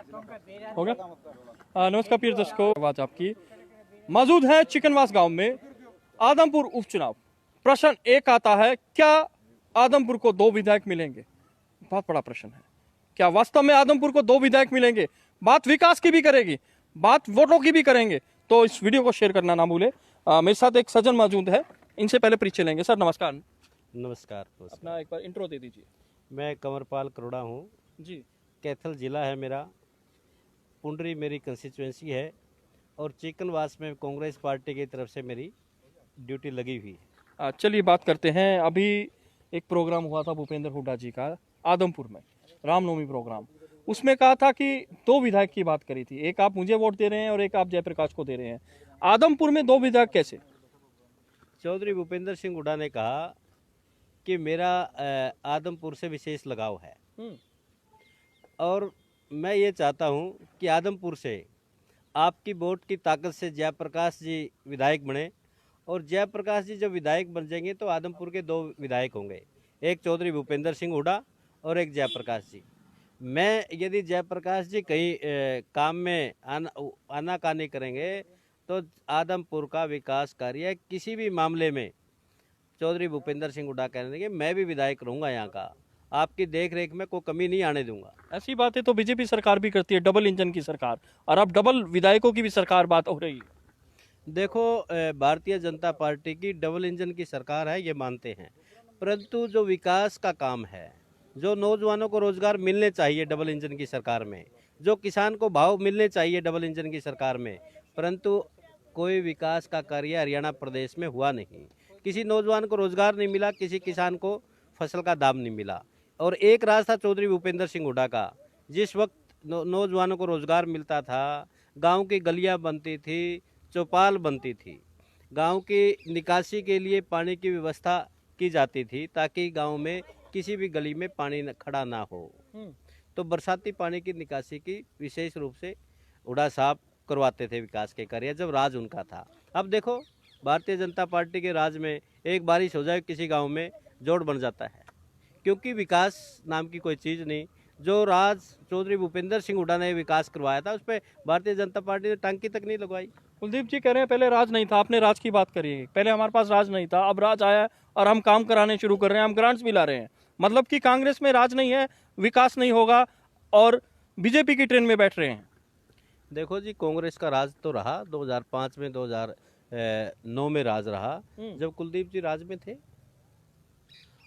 हो गया। नमस्कार प्रिय दर्शकों, आवाज आपकी मौजूद है चिकनवास गांव में आदमपुर उपचुनाव। प्रश्न एक आता है, क्या आदमपुर को 2 विधायक मिलेंगे? बहुत बड़ा प्रश्न है। क्या वास्तव में आदमपुर को 2 विधायक मिलेंगे? बात विकास की भी करेगी, बात वोटों की भी करेंगे, तो इस वीडियो को शेयर करना ना भूले। मेरे साथ एक सज्जन मौजूद है, इनसे पहले परिचय लेंगे। सर नमस्कार। नमस्कार। अपना एक बार इंट्रो दे दीजिए। मैं कंवरपाल करोड़ा हूँ जी। कैथल जिला है मेरा, पुंडरी मेरी कंस्टिट्यूएंसी है और चिकनवास में कांग्रेस पार्टी की तरफ से मेरी ड्यूटी लगी हुई है। चलिए बात करते हैं। अभी एक प्रोग्राम हुआ था भूपेंद्र हुड्डा जी का आदमपुर में, रामनवमी प्रोग्राम। उसमें कहा था कि 2 विधायक की बात करी थी, एक आप मुझे वोट दे रहे हैं और एक आप जयप्रकाश को दे रहे हैं। आदमपुर में 2 विधायक कैसे? चौधरी भूपेंद्र सिंह हुड्डा ने कहा कि मेरा आदमपुर से विशेष लगाव है और मैं ये चाहता हूँ कि आदमपुर से आपकी वोट की ताकत से जयप्रकाश जी विधायक बने और जयप्रकाश जी जब विधायक बन जाएंगे तो आदमपुर के 2 विधायक होंगे, एक चौधरी भूपेंद्र सिंह हुड्डा और एक जयप्रकाश जी। मैं यदि जयप्रकाश जी कहीं काम में आनाकानी करेंगे तो आदमपुर का विकास कार्य किसी भी मामले में चौधरी भूपेंद्र सिंह हुड्डा कह देंगे मैं भी विधायक रहूँगा, यहाँ का आपकी देख रेख में कोई कमी नहीं आने दूंगा। ऐसी बातें तो बीजेपी सरकार भी करती है, डबल इंजन की सरकार, और अब डबल विधायकों की भी सरकार बात हो रही है। देखो, भारतीय जनता पार्टी की डबल इंजन की सरकार है, ये मानते हैं, परंतु जो विकास का काम है, जो नौजवानों को रोजगार मिलने चाहिए डबल इंजन की सरकार में, जो किसान को भाव मिलने चाहिए डबल इंजन की सरकार में, परंतु कोई विकास का कार्य हरियाणा प्रदेश में हुआ नहीं। किसी नौजवान को रोजगार नहीं मिला, किसी किसान को फसल का दाम नहीं मिला। और एक राज था चौधरी भूपेंद्र सिंह हुड्डा का, जिस वक्त नौजवानों को रोजगार मिलता था, गांव की गलियां बनती थी, चौपाल बनती थी, गांव की निकासी के लिए पानी की व्यवस्था की जाती थी ताकि गांव में किसी भी गली में पानी खड़ा ना हो। तो बरसाती पानी की निकासी की विशेष रूप से हुड्डा साहब करवाते थे विकास के कार्य जब राज उनका था। अब देखो, भारतीय जनता पार्टी के राज में एक बारिश हो जाए किसी गांव में जोड़ बन जाता है, क्योंकि विकास नाम की कोई चीज़ नहीं। जो राज चौधरी भूपेंद्र सिंह हुड्डा ने विकास करवाया था उस पर भारतीय जनता पार्टी ने टांकी तक नहीं लगवाई। कुलदीप जी कह रहे हैं पहले राज नहीं था, आपने राज की बात करी है। पहले हमारे पास राज नहीं था, अब राज आया और हम काम कराने शुरू कर रहे हैं, हम ग्रांट्स भी ला रहे हैं। मतलब कि कांग्रेस में राज नहीं है, विकास नहीं होगा और बीजेपी की ट्रेन में बैठ रहे हैं। देखो जी, कांग्रेस का राज तो रहा 2005 में, 2009 में राज रहा जब कुलदीप जी राज में थे,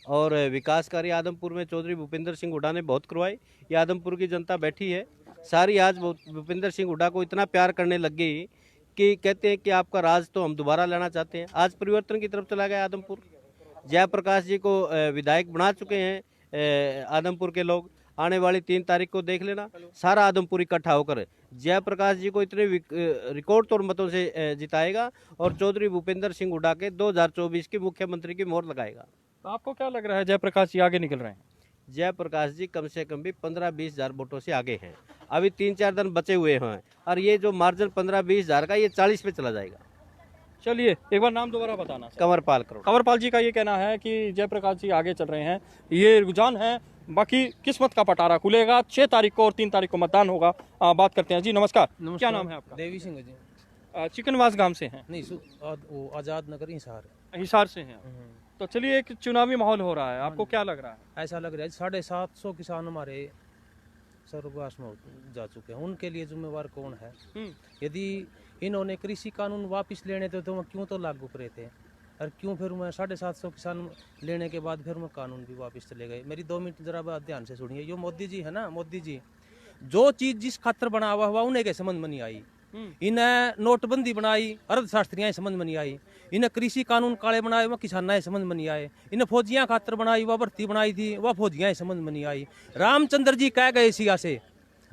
और विकास कार्य आदमपुर में चौधरी भूपेंद्र सिंह हुड्डा ने बहुत करवाए। ये आदमपुर की जनता बैठी है सारी, आज भूपेंद्र सिंह हुड्डा को इतना प्यार करने लग गई कि कहते हैं कि आपका राज तो हम दोबारा लेना चाहते हैं। आज परिवर्तन की तरफ चला गया आदमपुर। जयप्रकाश जी को विधायक बना चुके हैं आदमपुर के लोग। आने वाली 3 तारीख को देख लेना, सारा आदमपुर इकट्ठा होकर जयप्रकाश जी को इतने रिकॉर्ड तोड़ मतों से जिताएगा और चौधरी भूपेंद्र सिंह हुड्डा के 2024 की मुख्यमंत्री की मोहर लगाएगा। तो आपको क्या लग रहा है जयप्रकाश जी आगे निकल रहे हैं? जयप्रकाश जी कम से कम भी 15-20 हज़ार वोटों से आगे हैं। अभी 3-4 दिन बचे हुए हैं और ये जो मार्जिन 15-20 हज़ार का, ये 40 पे चला जाएगा। चलिए एक बार नाम दोबारा बताना। कंवरपाल करोड़। कंवरपाल जी का ये कहना है कि जयप्रकाश जी आगे चल रहे हैं, ये रुझान है, बाकी किस्मत का पटारा खुलेगा। 6 तारीख को और 3 तारीख को मतदान होगा। बात करते हैं। जी नमस्कार, क्या नाम है आपका? देवी सिंह जी। चिकनवास गांव से हैं? नहीं, वो आजाद नगर हिसार से हैं। तो चलिए, एक चुनावी माहौल हो रहा है, आपको क्या लग रहा है? ऐसा लग रहा है 750 किसान हमारे स्वर्गवास में जा चुके हैं। उनके लिए जिम्मेवार कौन है? यदि इन्होंने कृषि कानून वापस लेने थे तो क्यों तो लागू करे थे, और क्यों फिर मैं 750 किसान लेने के बाद फिर मैं कानून भी वापस चले गए? मेरी 2 मिनट जरा बात ध्यान से सुनिए। यो मोदी जी है ना, मोदी जी जो चीज जिस खातर बना हुआ उन्हें के समझ में नहीं आई। इन्हें नोटबंदी बनाई, अर्थशास्त्रियाँ समझ में नहीं आई। इन्हें कृषि कानून काले बनाए, वह किसाना समझ में नहीं आए। इन्हें फौजियां खातर बनाई, वह भर्ती बनाई थी, वह फौजियां समझ में नहीं आई। रामचंद्र जी कह गए सिया से,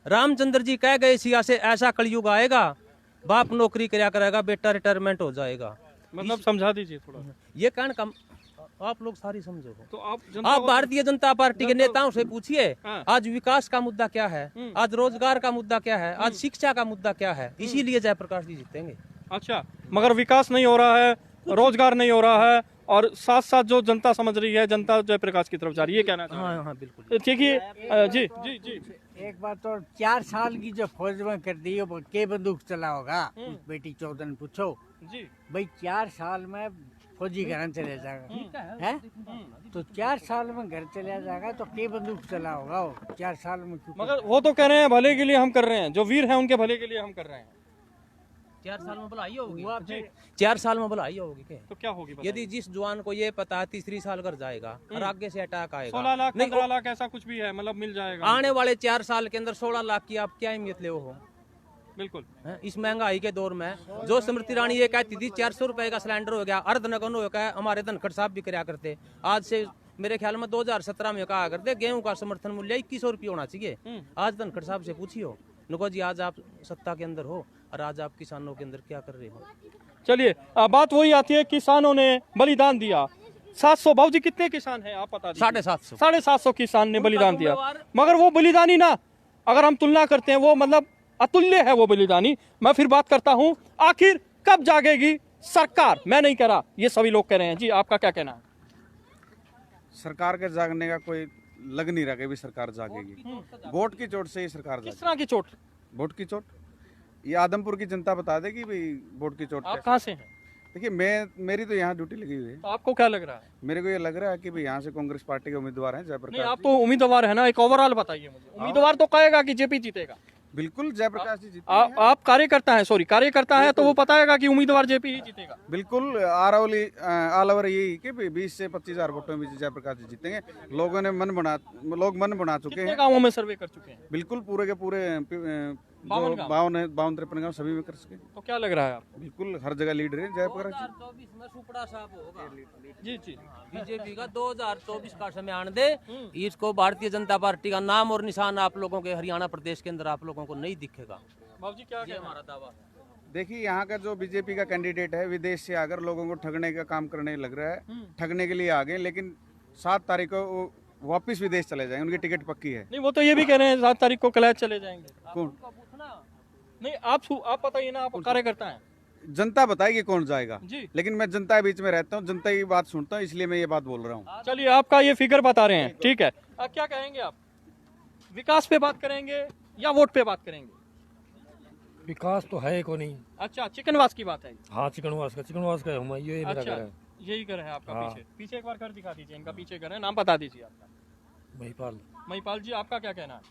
रामचंद्र जी कह गए सिया से, ऐसा कलयुग आएगा, बाप नौकरी कराया करेगा, बेटा रिटायरमेंट हो जाएगा। मतलब समझा दीजिए थोड़ा। ये कहने का आप लोग सारी समझो। तो आप भारतीय जनता पार्टी के नेताओं से पूछिए, आज विकास का मुद्दा क्या है, आज रोजगार का मुद्दा क्या है, आज शिक्षा का मुद्दा क्या है? इसीलिए जयप्रकाश जी जीतेंगे। अच्छा, मगर विकास नहीं हो रहा है, रोजगार नहीं हो रहा है, और साथ साथ जो जनता समझ रही है, जनता जयप्रकाश की तरफ जा रही है, ये कहना चाहिए। हाँ हाँ बिल्कुल ठीक है जी जी जी। एक बात और 4 साल की जो फौज में कर दी वो के बंदूक चला होगा उस बेटी चौधरी पूछो जी। भाई 4 साल में फौजी घर चले जाएगा है तो 4 साल में घर चला जाएगा तो के बंदूक चला होगा वो 4 साल में क्यों मगर वो तो कह रहे हैं भले के लिए हम कर रहे हैं, जो वीर हैं उनके भले के लिए हम कर रहे हैं। 4 साल में भलाई होगी, हुआ फिर 4 साल में भलाई होगी क्या? तो क्या होगी बताइए? यदि जिस जवान को ये पता है तीसरी साल घर जाएगा और आगे से अटैक आएगा 16 लाख नहीं, 15 लाख ऐसा कुछ भी है, मतलब मिल जाएगा आने वाले 4 साल के अंदर 16 लाख की आप क्या अहमियत ले हो? बिल्कुल। हैं? इस महंगाई के दौर में जो स्मृति ईरानी ये कहती थी 400 रुपए का सिलेंडर हो गया, अर्धनगन हो गया, हमारे धनखड़ साहब भी कराया करते। आज से मेरे ख्याल में 2017 में कहा करते गेहूं का समर्थन मूल्य 2100 रुपये होना चाहिए। आज धनखड़ साहब से पूछियो नुको जी, आज आप सत्ता के अंदर हो और आज आप किसानों के अंदर क्या कर रहे हो? चलिए बात वही आती है, किसानों ने बलिदान दिया 700। बाबूजी कितने किसान हैं आप बता दीजिए? 750 750 किसान ने बलिदान दिया, मगर वो बलिदानी ना, अगर हम तुलना करते हैं वो मतलब अतुल्य है वो बलिदानी। मैं फिर बात करता हूँ, आखिर कब जागेगी सरकार? मैं नहीं कह रहा, ये सभी लोग कह रहे हैं। जी आपका क्या कहना है? सरकार के जागने का कोई लग नहीं रहा कि भी सरकार जागेगी। वोट की चोट से ही सरकार किस जागेगी। तरह की चोट? वोट की चोट ये आदमपुर की जनता बता देगी भाई वोट की चोट आप कैसे। कहाँ से हैं? देखिए मेरी तो यहाँ ड्यूटी लगी हुई है। तो आपको क्या लग रहा है? मेरे को ये लग रहा है कि भाई यहाँ से कांग्रेस पार्टी के उम्मीदवार हैं नहीं, जयप्रकाश आप तो उम्मीदवार है ना, एक ओवरऑल बताइए मुझे। उम्मीदवार तो कहेगा कि जेपी जीतेगा। बिल्कुल जयप्रकाश जी जीते हैं। आप कार्यकर्ता हैं, सॉरी कार्यकर्ता है, तो वो बताएगा कि उम्मीदवार जेपी ही जीतेगा। बिल्कुल ऑल ओवर यही कि 20 से 25 हजार वोटों में जयप्रकाश जी जीतेंगे। लोग मन बना चुके कितने हैं। गांवों में सर्वे कर चुके हैं? बिल्कुल पूरे के पूरे 52 गांव। 52-53 गाँव सभी में कर सके। तो क्या लग रहा है आपको? बिल्कुल हर जगह लीड रहे जयप्रकाश जी। 2024 में सुपड़ा साहब होगा जी जी। बीजेपी का 2024 का समय आने दे। इसको भारतीय जनता पार्टी का नाम और निशान आप लोगों के हरियाणा प्रदेश के अंदर आप लोगों को नहीं दिखेगा। बाबूजी क्या ये हमारा दावा है। देखिए यहाँ का जो बीजेपी का कैंडिडेट है विदेश से आकर लोगों को ठगने का काम करने लग रहा है। ठगने के लिए आ गए, लेकिन 7 तारीख को वो वापस विदेश चले जाएंगे, उनकी टिकट पक्की है। नहीं, वो तो ये भी कह रहे हैं 7 तारीख को कलैद चले जाएंगे। कौन? नहीं, आप बताइए ना, आप कार्यकर्ता हैं। जनता बताएगी कौन जाएगा, जी। लेकिन मैं जनता के बीच में रहता हूँ, जनता की बात सुनता हूँ, इसलिए मैं ये बात बोल रहा हूँ। चलिए आपका ये फिगर बता रहे हैं, ठीक है। अब क्या कहेंगे आप? विकास पे बात करेंगे या वोट पे बात करेंगे? विकास तो है को नहीं। अच्छा, चिकनवास की बात है। हाँ चिकनवास का हम ये मेरा अच्छा, घर है। यही घर है आपका। हाँ। पीछे एक बार कर दिखा दीजिए, इनका पीछे घर है, नाम बता दीजिए आपका। महिपाल महिपाल जी, आपका क्या कहना है?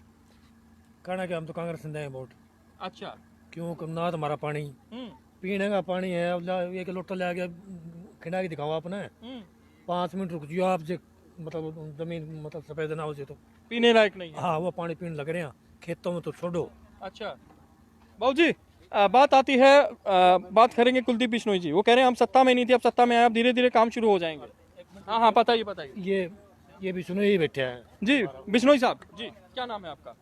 कहना कि हम तो कांग्रेस से दें वोट। अच्छा। क्यों ना तुम्हारा पानी हम्म पीने का पानी है, अब एक लोटा ले गया खिंडा के दिखाओ आपने। 5 मिनट रुक जियो आप जे, मतलब जमीन मतलब सफेद ना हो जाए तो पीने लायक नहीं है। हाँ वो पानी पीने लग रहे हैं, खेतों में तो छोड़ो। अच्छा बाबूजी, बात आती है, बात करेंगे कुलदीप बिश्नोई जी। वो कह रहे हैं हम सत्ता में नहीं थे, अब सत्ता में आए, अब धीरे धीरे काम शुरू हो जाएंगे। हाँ, बताइए। ये भी सुनो ही बैठे हैं जी बिश्नोई साहब जी, क्या नाम है आपका?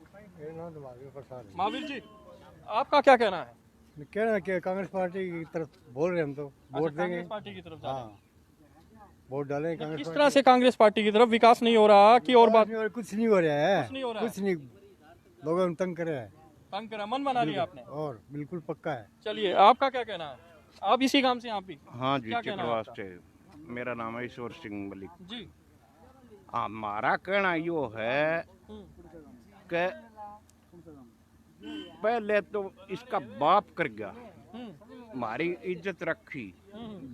महावीर जी, आपका क्या कहना है? कहना है कि कांग्रेस पार्टी की तरफ बोल रहे हैं हम तो वोट अच्छा, देंगे। कांग्रेस पार्टी की तरफ जा रहे हैं। हाँ वोट डालेंगे कांग्रेस किस तरह से कांग्रेस पार्टी की तरफ? विकास नहीं हो रहा कि और बात? पार्टी। कुछ नहीं हो रहा है, कुछ नहीं हो रहा है। कुछ नहीं, लोगों ने तंग करे है तंग करा, मन बना लिया आपने। और बिल्कुल पक्का है। चलिए आपका क्या कहना है? आप इसी काम से? आप भी? हाँ जी, क्या कहना है चिकनवास आपका? से। मेरा नाम है ईश्वर सिंह मलिक। जी। हमारा कहना यो है कि पहले तो इसका बाप कर गया, हमारी इज्जत रखी,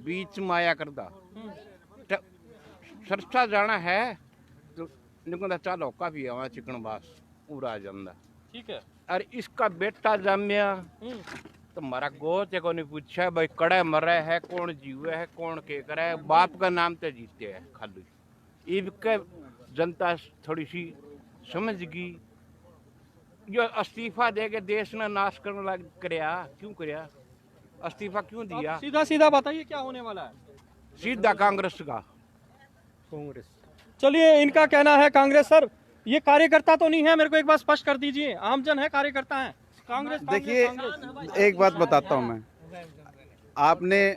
बीच में आया करदा सरसा जाना है तो निकलता चलो काफी हमारा चिकनवास पूरा ਜਾਂਦਾ। ठीक है। और इसका बेटा जमया तो हमारा गोच को नहीं पूछा भाई कड़े मरे है, कौन जीवे है, कौन के करे है, बाप का नाम तो जीते है खाली। इनके जनता थोड़ी सी समझ गई, जो इस्तीफा दे के देश ने नाश करने लग करया, क्यों करया? इस्तीफा क्यों दिया? सीधा सीधा बताइए क्या होने वाला है? सीधा कांग्रेस का। कांग्रेस चलिए, इनका कहना है कांग्रेस। सर, ये कार्यकर्ता तो नहीं है, मेरे को एक बात स्पष्ट कर दीजिए। आमजन है, कार्यकर्ता है? कांग्रेस। देखिए एक बात बताता हूँ मैं, आपने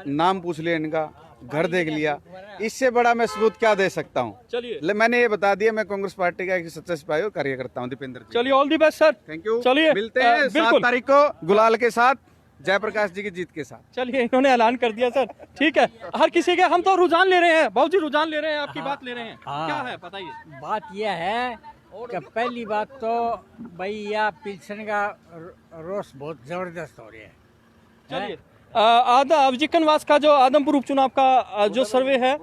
नाम पूछ लिया, इनका घर देख लिया, इससे बड़ा मैं सबूत क्या दे सकता हूँ? चलिए मैंने ये बता दिया, मैं कांग्रेस पार्टी का एक सच्चा सिपाही और कार्यकर्ता हूँ, दीपेंद्र जी। चलिए, all the best sir. Thank you. चलिए, मिलते हैं 7 बिल्कुल। तारीख को गुलाल के साथ, जयप्रकाश जी की जीत के साथ। चलिए, इन्होंने ऐलान कर दिया सर। ठीक है, हर किसी के हम तो रुझान ले रहे हैं। बाबूजी रुझान ले रहे हैं, आपकी बात ले रहे हैं। हाँ। क्या है बताइए? बात यह है कि पहली बात तो भाई यह पिल्सन का रोष बहुत जबरदस्त हो रहा है। चलिए चिकनवास का जो आदमपुर उपचुनाव का जो सर्वे है,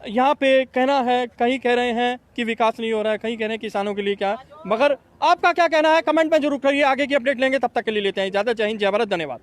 यहाँ पे कहना है, कहीं कह रहे हैं कि विकास नहीं हो रहा है, कहीं कह रहे हैं किसानों के लिए क्या है, मगर आपका क्या कहना है कमेंट में जरूर करिए। आगे की अपडेट लेंगे, तब तक के लिए लेते हैं इजाजत। जय हिंद, जय भारत, धन्यवाद।